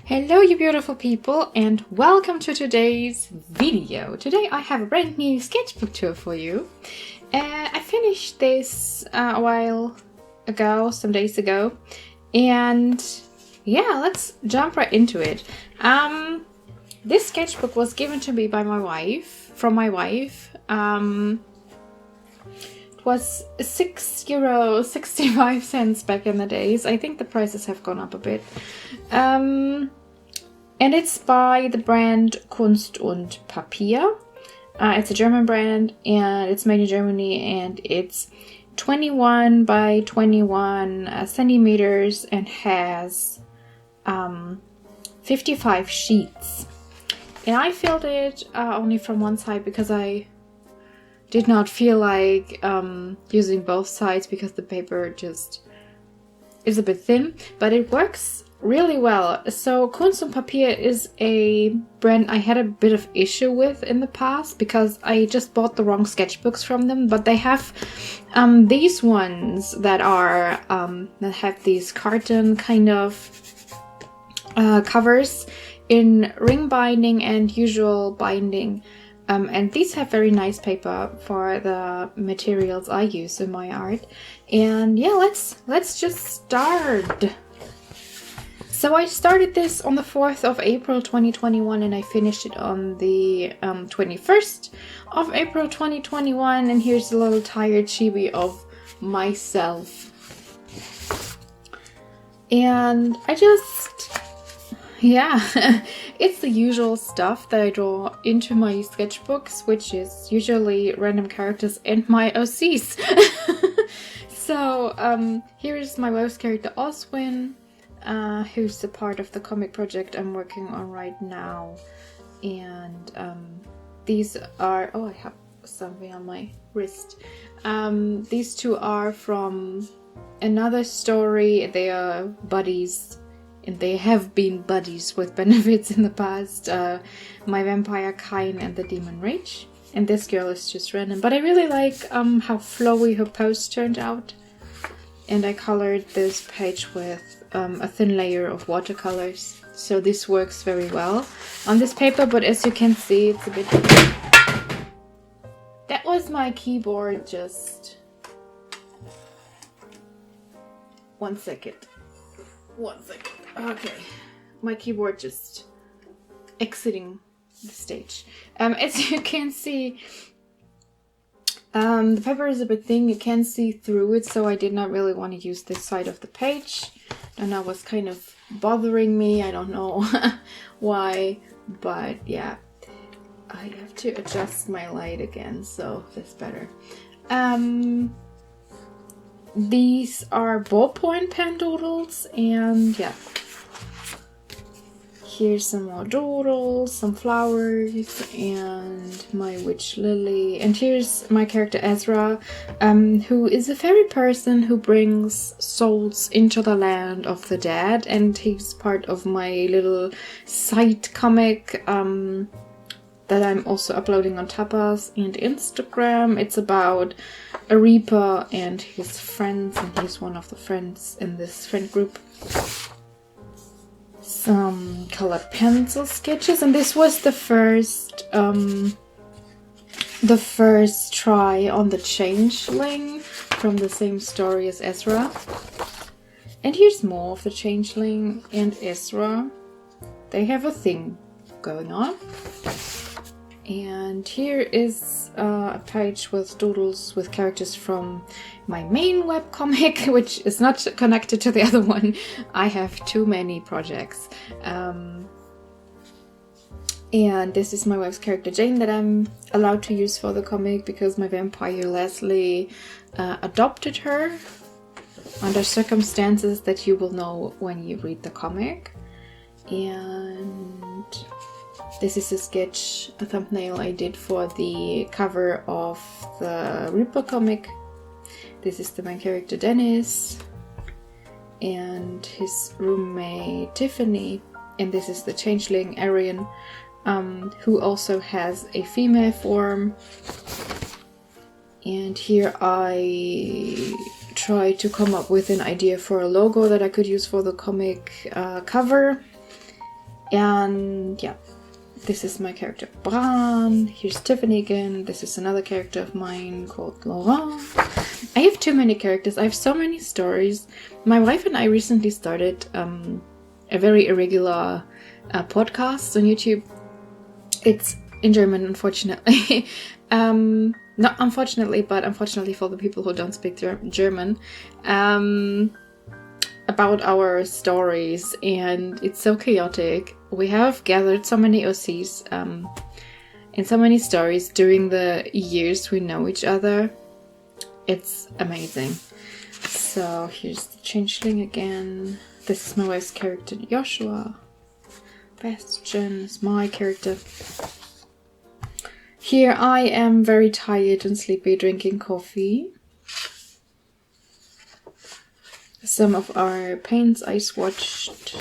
Hello you beautiful people and welcome to today's video. Today I have a brand new sketchbook tour for you. I finished this a while ago, some days ago, and yeah, let's jump right into it. This sketchbook was given to me by my wife, It was €6.65 back in the days. I think the prices have gone up a bit. And it's by the brand Kunst und Papier. It's a German brand and it's made in Germany, and it's 21 by 21 centimeters and has 55 sheets. And I filled it only from one side because I did not feel like using both sides because the paper just is a bit thin, but it works really well. So Kunst und Papier is a brand I had a bit of issue with in the past because I just bought the wrong sketchbooks from them, but they have these ones that are that have these carton kind of covers in ring binding and usual binding. And these have very nice paper for the materials I use in my art. And yeah, let's just start. So I started this on the 4th of April 2021 and I finished it on the 21st of April 2021. And here's a little tired chibi of myself. And yeah, it's the usual stuff that I draw into my sketchbooks, which is usually random characters and my OCs. So here is my wife's character Oswin, who's a part of the comic project I'm working on right now. And these are, oh, I have something on my wrist. These two are from another story. They are buddies. And they have been buddies with benefits in the past. My Vampire Kain and the Demon Rage. And this girl is just random. But I really like how flowy her post turned out. And I colored this page with a thin layer of watercolors. So this works very well on this paper. But as you can see, it's a bit... That was my keyboard just... One second. Okay, my keyboard just exiting the stage. As you can see, the paper is a bit thin, you can see through it, so I did not really want to use this side of the page. And that was kind of bothering me, I don't know why, but yeah. I have to adjust my light again, so that's better. These are ballpoint pen doodles, and yeah. Here's some more doodles, some flowers, and my witch lily. And here's my character Ezra, who is a fairy person who brings souls into the land of the dead. And he's part of my little side comic that I'm also uploading on Tapas and Instagram. It's about a Reaper and his friends, and he's one of the friends in this friend group. Some colored pencil sketches, and this was the first try on the Changeling from the same story as Ezra. And here's more of the Changeling and Ezra. They have a thing going on. And here is a page with doodles with characters from my main webcomic, which is not connected to the other one. I have too many projects. And this is my wife's character Jane that I'm allowed to use for the comic because my vampire Leslie adopted her under circumstances that you will know when you read the comic. And this is a sketch, a thumbnail I did for the cover of the Reaper comic. This is the main character Dennis and his roommate Tiffany. And this is the changeling Arian, who also has a female form. And here I try to come up with an idea for a logo that I could use for the comic cover. And yeah, this is my character Bran. Here's Tiffany again. This is another character of mine called Laurent. I have too many characters. I have so many stories. My wife and I recently started a very irregular podcast on YouTube. It's in German, unfortunately. Not unfortunately, but unfortunately for the people who don't speak German. About our stories, and it's so chaotic. We have gathered so many OCs and so many stories during the years we know each other. It's amazing. So here's the changeling again. This is my wife's character, Joshua. Bastion is my character. Here I am very tired and sleepy, drinking coffee. Some of our paints I swatched.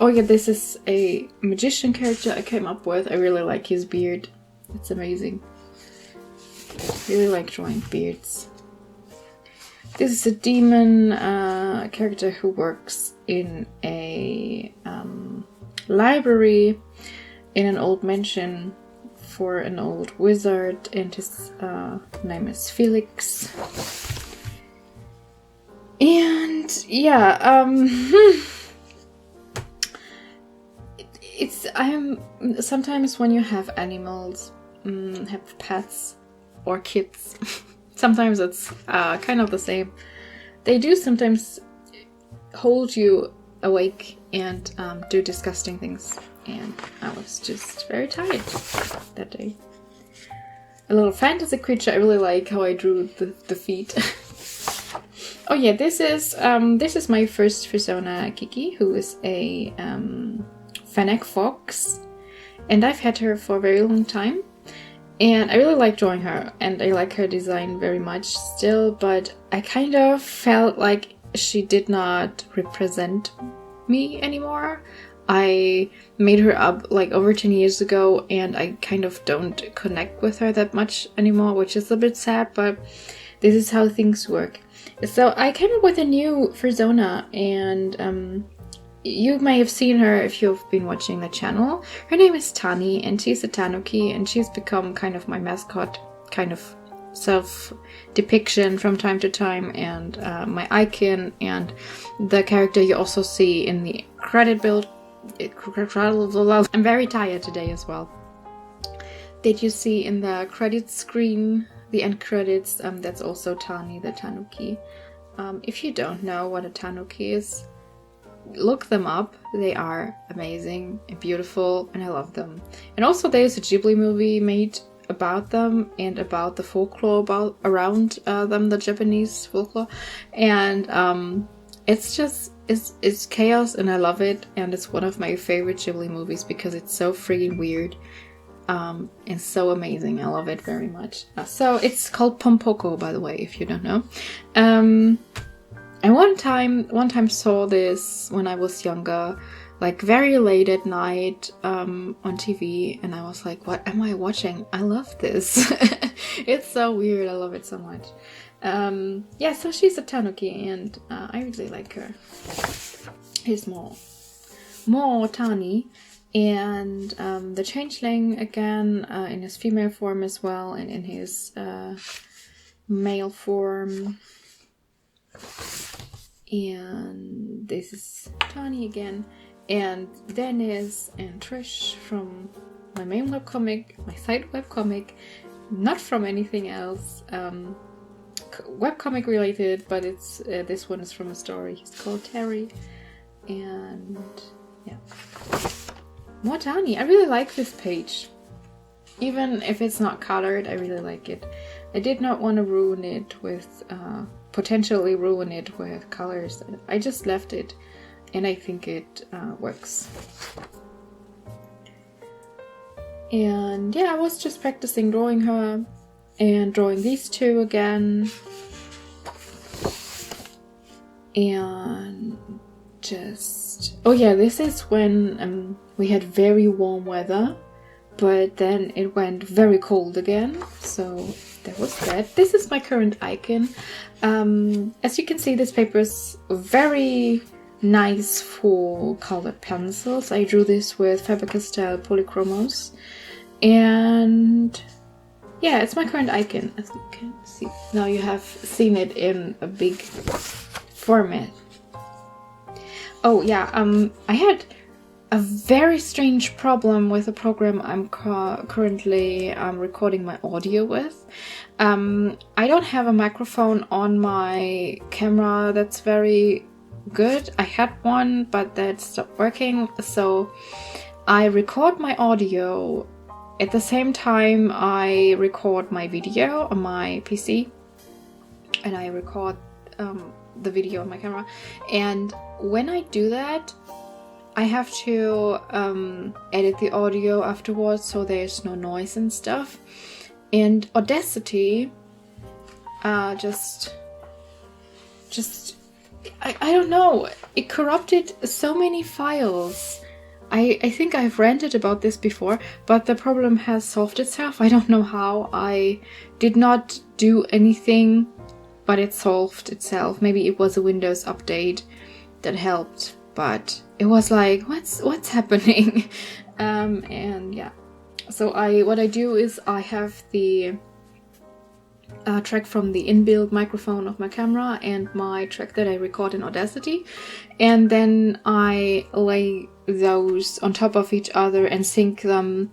Oh yeah, this is a magician character I came up with. I really like his beard. It's amazing. Really like drawing beards. This is a demon character who works in a library in an old mansion for an old wizard, and his name is Felix. And yeah, sometimes when you have animals, have pets or kids, sometimes it's kind of the same. They do sometimes hold you awake and do disgusting things, and I was just very tired that day. A little fantasy creature. I really like how I drew the feet. Oh yeah, this is my first Fursona, Kiki, who is a fennec fox, and I've had her for a very long time, and I really like drawing her, and I like her design very much still, but I kind of felt like she did not represent me anymore. I made her up like over 10 years ago, and I kind of don't connect with her that much anymore, which is a bit sad, but this is how things work. So I came up with a new Fursona, and you may have seen her if you've been watching the channel. Her name is Tani, and she's a Tanuki, and she's become kind of my mascot, kind of self-depiction from time to time, and my icon, and the character you also see in the credit build. I'm very tired today as well. Did you see in the credit screen, the end credits, that's also Tani, the Tanuki. If you don't know what a Tanuki is, look them up. They are amazing and beautiful, and I love them. And also there's a Ghibli movie made about them and about the folklore around them, the Japanese folklore. And it's chaos, and I love it. And it's one of my favorite Ghibli movies because it's so freaking weird. And so amazing. I love it very much. So it's called Pompoko, by the way, if you don't know. I one time saw this when I was younger, like very late at night on TV, and I was like, what am I watching? I love this. It's so weird. I love it so much. Yeah, so she's a Tanuki, and I really like her. Here's more Tani. And the changeling again, in his female form as well, and in his male form. And this is Tani again, and Dennis and Trish from my main webcomic, my side webcomic, not from anything else. Webcomic related, but it's this one is from a story. He's called Terry, and yeah. More Tani. I really like this page. Even if it's not colored, I really like it. I did not want to ruin it with, potentially ruin it with colors. I just left it, and I think it works. And yeah, I was just practicing drawing her, and drawing these two again. And just... oh yeah, this is when we had very warm weather, but then it went very cold again, so that was that. This is my current icon. As you can see, this paper is very nice full colored pencils. I drew this with Faber-Castell Polychromos, and yeah, it's my current icon, as you can see. Now you have seen it in a big format. Oh yeah, I had a very strange problem with the program I'm currently recording my audio with. I don't have a microphone on my camera that's very good. I had one, but that stopped working, so I record my audio at the same time I record my video on my PC, and I record the video on my camera. And when I do that, I have to edit the audio afterwards so there's no noise and stuff. And Audacity just I don't know, it corrupted so many files. I think I've ranted about this before, but the problem has solved itself. I don't know how. I did not do anything, but it solved itself. Maybe it was a Windows update that helped, but it was like, what's happening? And yeah, so what I do is I have the track from the inbuilt microphone of my camera and my track that I record in Audacity, and then I lay those on top of each other and sync them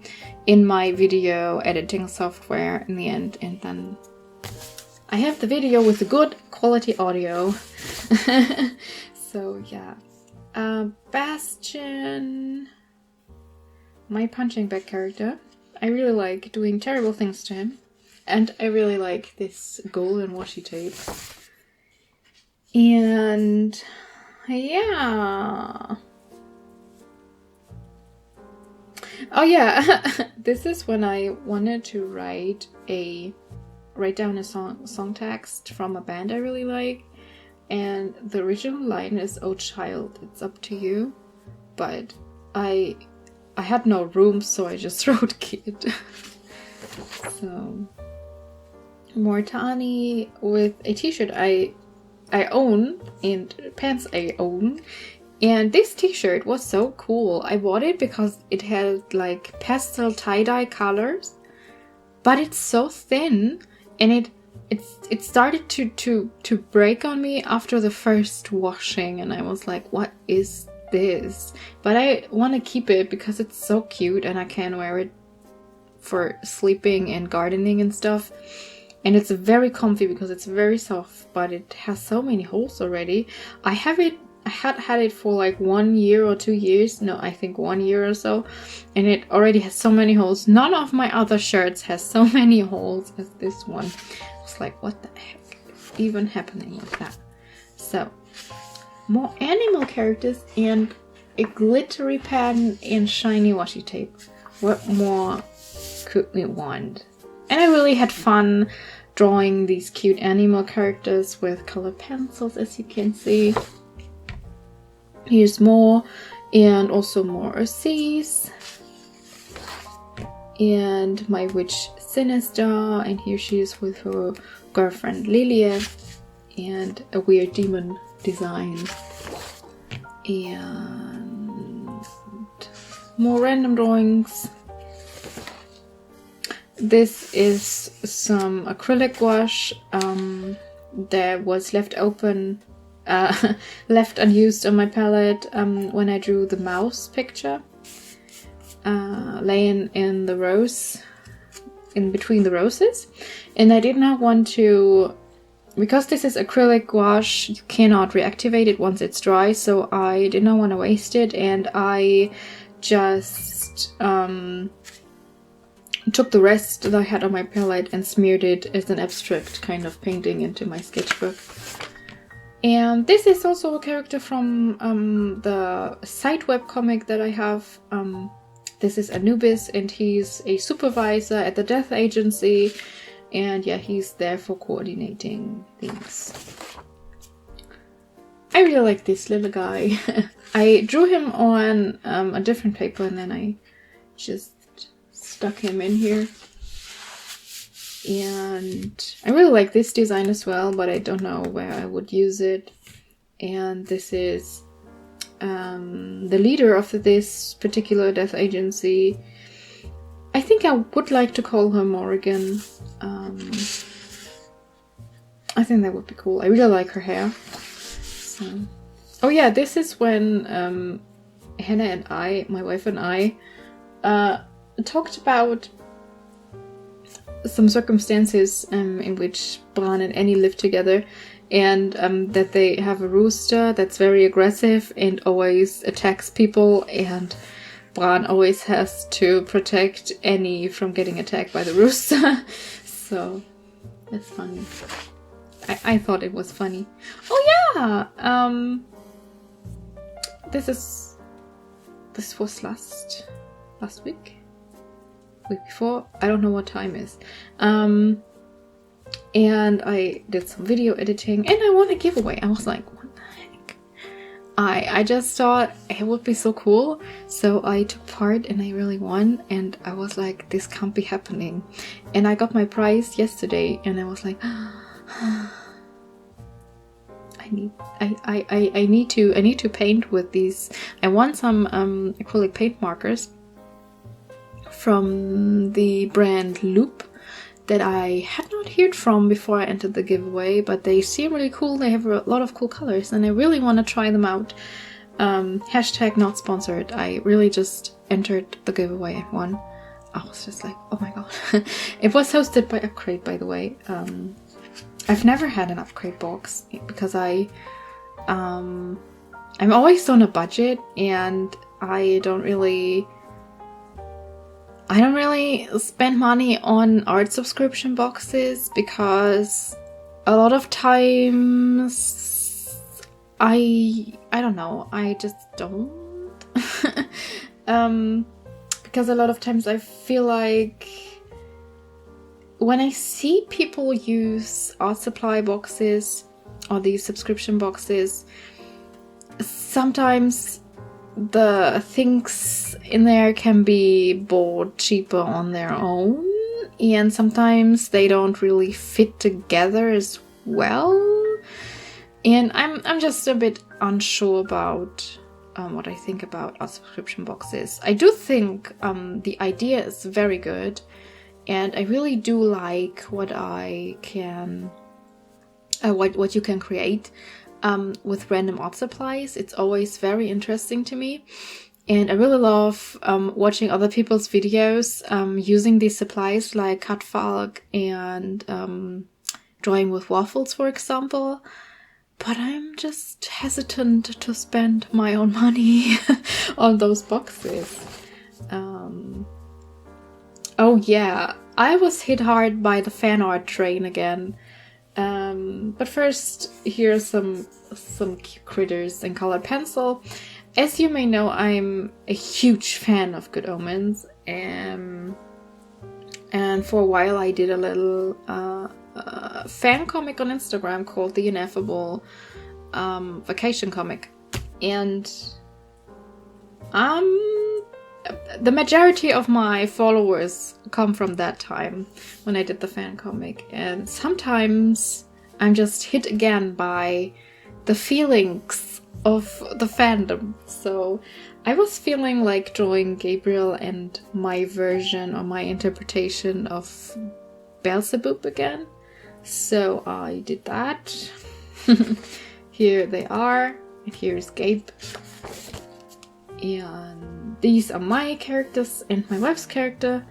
in my video editing software in the end, and then I have the video with the good quality audio. So yeah. Bastion, my punching bag character. I really like doing terrible things to him, and I really like this golden washi tape. And yeah. Oh yeah, this is when I wanted to write down a song text from a band I really like. And the original line is, "Oh child, it's up to you." But I had no room, so I just wrote "kid." So more Tani with a t-shirt I own and pants I own. And this t-shirt was so cool. I bought it because it had like pastel tie-dye colors, but it's so thin, and it started to break on me after the first washing, and I was like, what is this? But I want to keep it because it's so cute and I can wear it for sleeping and gardening and stuff. And it's very comfy because it's very soft, but it has so many holes already. I had it for like 1 year or 2 years. No, I think 1 year or so. And it already has so many holes. None of my other shirts has so many holes as this one. I was like, what the heck is even happening with that? So, more animal characters and a glittery pen and shiny washi tape. What more could we want? And I really had fun drawing these cute animal characters with colored pencils, as you can see. Here's more, and also more OCs. And my witch Sinister, and here she is with her girlfriend Lilia, and a weird demon design. And more random drawings. This is some acrylic gouache that was left unused on my palette when I drew the mouse picture, laying in the rose, in between the roses. And I did not want to, because this is acrylic gouache, you cannot reactivate it once it's dry, so I did not want to waste it, and I just took the rest that I had on my palette and smeared it as an abstract kind of painting into my sketchbook. And this is also a character from the side webcomic that I have. This is Anubis, and he's a supervisor at the death agency. And yeah, he's there for coordinating things. I really like this little guy. I drew him on a different paper, and then I just stuck him in here. And I really like this design as well, but I don't know where I would use it. And this is the leader of this particular death agency. I think I would like to call her Morrigan. I think that would be cool. I really like her hair. So. Oh yeah, this is when Hannah and I, my wife and I, talked about some circumstances in which Bran and Annie live together, and that they have a rooster that's very aggressive and always attacks people, and Bran always has to protect Annie from getting attacked by the rooster. So that's funny. I thought it was funny. Oh yeah! This was last week? Week before? I don't know what time is. And I did some video editing and I won a giveaway. I was like, what the heck? I just thought it would be so cool. So I took part and I really won, and I was like, this can't be happening. And I got my prize yesterday and I was like, I need to paint with these. I won some acrylic paint markers from the brand Loop that I had not heard from before I entered the giveaway, but they seem really cool. They have a lot of cool colors and I really want to try them out. Hashtag not sponsored. I really just entered the giveaway and won. I was just like, oh my god. It was hosted by Upgrade, by the way. I've never had an Upgrade box because I'm always on a budget and I don't really spend money on art subscription boxes because a lot of times I don't know, I just don't. Because a lot of times I feel like when I see people use art supply boxes or these subscription boxes, sometimes the things in there can be bought cheaper on their own, and sometimes they don't really fit together as well. And I'm just a bit unsure about what I think about art subscription boxes. I do think the idea is very good. And I really do like what I can, what you can create with random art supplies. It's always very interesting to me. And I really love watching other people's videos using these supplies like Artfol and drawing with waffles, for example. But I'm just hesitant to spend my own money on those boxes. Oh yeah, I was hit hard by the fan art train again. But first, here's some cute critters in colored pencil. As you may know, I'm a huge fan of Good Omens, and for a while I did a little fan comic on Instagram called The Ineffable Vacation Comic, and the majority of my followers come from that time when I did the fan comic, and sometimes I'm just hit again by the feelings of the fandom. So I was feeling like drawing Gabriel and my version or my interpretation of Beelzebub again. So I did that. Here they are, and here's Gabe. And these are my characters and my wife's character,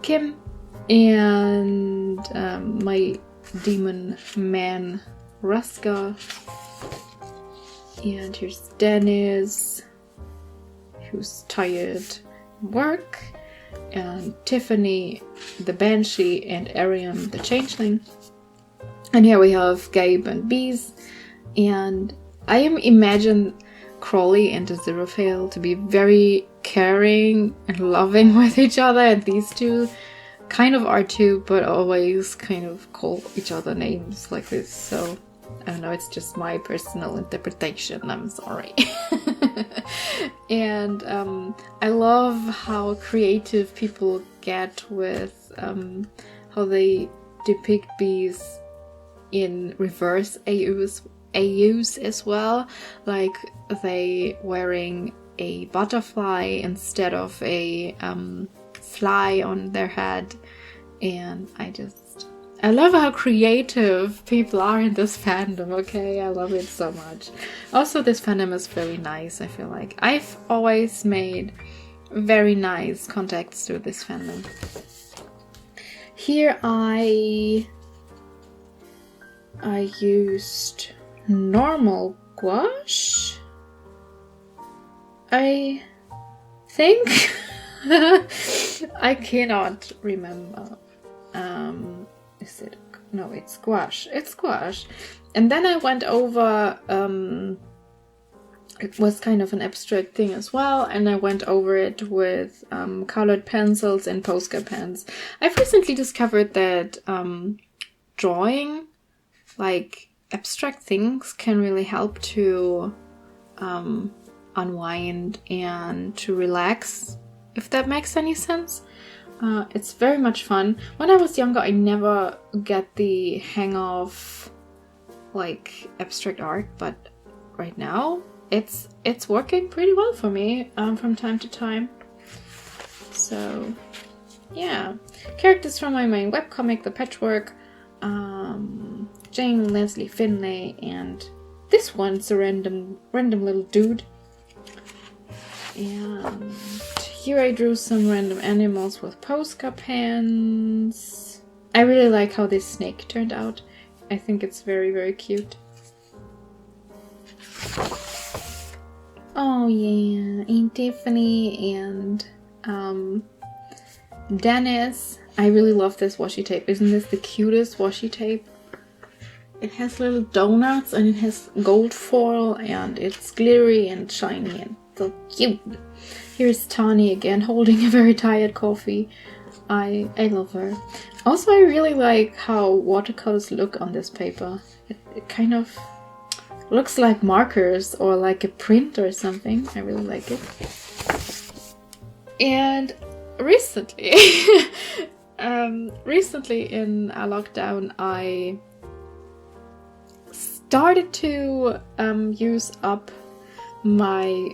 Kim, and my demon man, Raska. And here's Dennis, who's tired from work, and Tiffany, the Banshee, and Ariam, the Changeling. And here we have Gabe and Bees, and I imagine Crawley and Aziraphale to be very caring and loving with each other, and these two kind of are too, but always kind of call each other names like this. So I don't know, it's just my personal interpretation, I'm sorry. And I love how creative people get with how they depict bees in reverse use as well, like they wearing a butterfly instead of a fly on their head. And I love how creative people are in this fandom, okay? I love it so much. Also, this fandom is very nice, I feel like. I've always made very nice contacts through this fandom. Here I used normal gouache, I think. I cannot remember. Is it? No, it's gouache. It's gouache. And then I went over, it was kind of an abstract thing as well, and I went over it with colored pencils and Posca pens. I've recently discovered that drawing, like, abstract things can really help to unwind and to relax, if that makes any sense. It's very much fun. When I was younger, I never get the hang of like abstract art, but right now it's working pretty well for me from time to time. So yeah, characters from my main webcomic, The Patchwork, Jane, Leslie, Finlay, and this one's a random little dude. And here I drew some random animals with Posca pens. I really like how this snake turned out. I think it's very, very cute. Oh yeah, and Tiffany and Dennis. I really love this washi tape. Isn't this the cutest washi tape? It has little donuts and it has gold foil and it's glittery and shiny and so cute. Here's Tani again holding a very tired coffee. I love her. Also, I really like how watercolors look on this paper. It kind of looks like markers or like a print or something. I really like it. And recently, recently in a lockdown, I started to use up my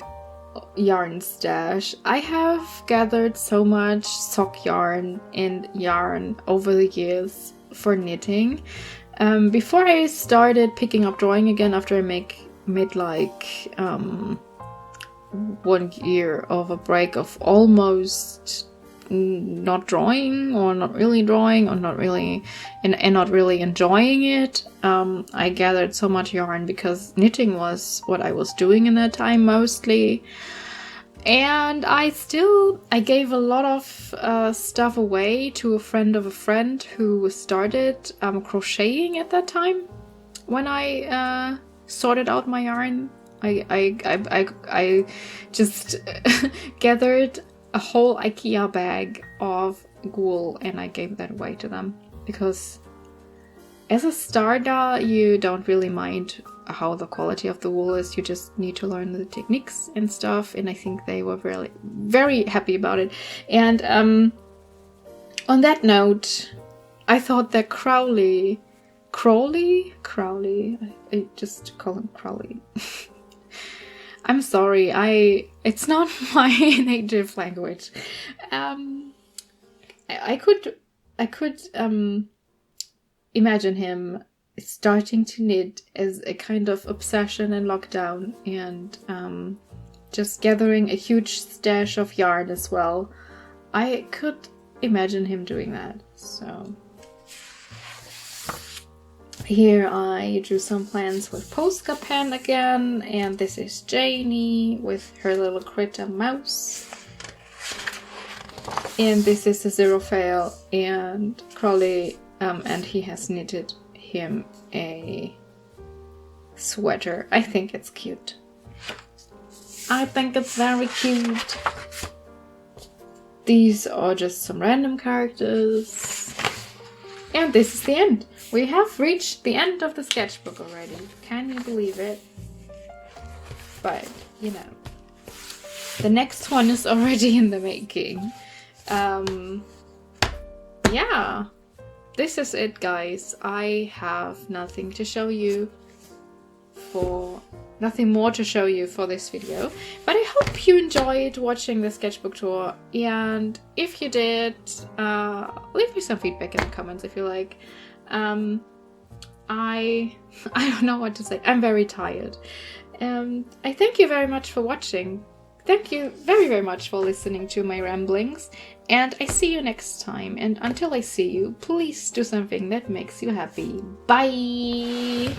yarn stash. I have gathered so much sock yarn and yarn over the years for knitting. Before I started picking up drawing again after I made like 1 year of a break of almost not drawing or not really drawing or not really and not really enjoying it, I gathered so much yarn because knitting was what I was doing in that time mostly. And I gave a lot of stuff away to a friend of a friend who started crocheting at that time. When I sorted out my yarn, I just gathered a whole IKEA bag of wool and I gave that away to them because as a starter you don't really mind how the quality of the wool is, you just need to learn the techniques and stuff, and I think they were really very happy about it. And on that note, I thought that Crowley, I just call him Crowley. I'm sorry, it's not my native language. I could imagine him starting to knit as a kind of obsession in lockdown and just gathering a huge stash of yarn as well. I could imagine him doing that. So here I drew some plants with Posca pen again, and this is Janie with her little critter mouse. And this is a Zero Fail and Crowley, and he has knitted him a sweater. I think it's cute. I think it's very cute. These are just some random characters. And this is the end. We have reached the end of the sketchbook already. Can you believe it? But, you know, the next one is already in the making. Yeah. This is it, guys. I have nothing to show you nothing more to show you for this video, but I hope you enjoyed watching the sketchbook tour, and if you did, leave me some feedback in the comments if you like. I don't know what to say. I'm very tired. I thank you very much for watching. Thank you very, very much for listening to my ramblings, and I see you next time. And until I see you, please do something that makes you happy. Bye!